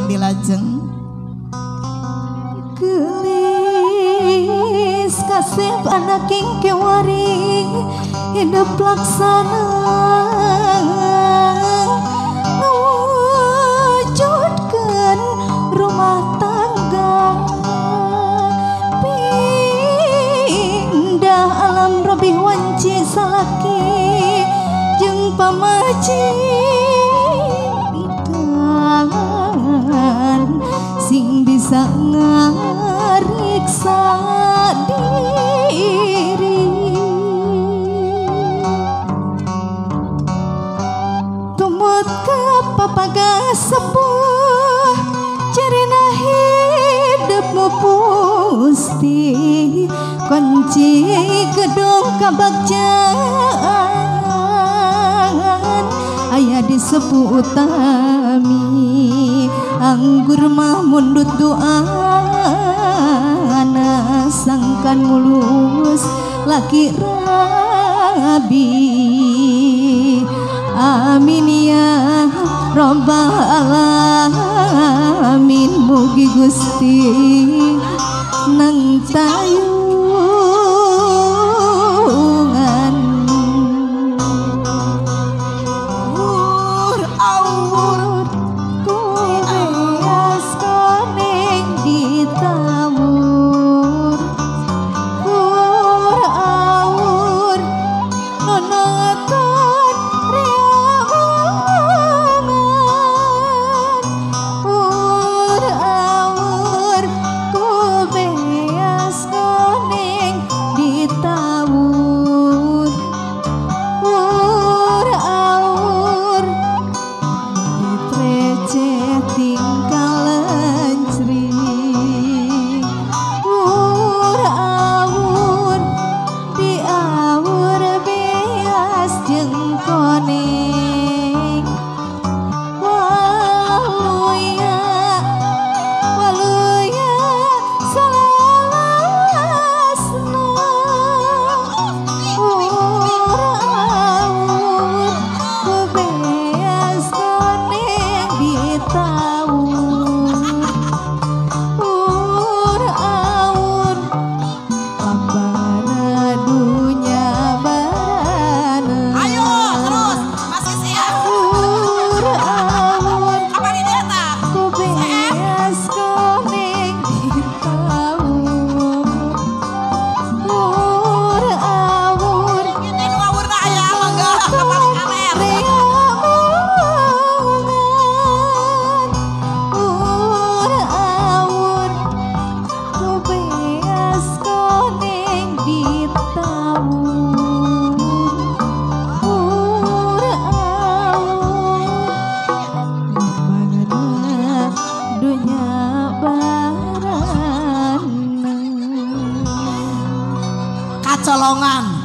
dilajeng gelis kasih panaking kewari hidup laksana ngewujudkeun rumah tangga pindah alam robih wanci salaki jeung pamaji sing bisa ngariksa diri tumut ke papaga sepuh cerina hidupmu pusti kunci gedung kabagjaan aya di sepuh utami anggur mah mundut doa sangkan mulus laki rabi amin ya robbal alamin mugi Gusti nang tayungan Colongan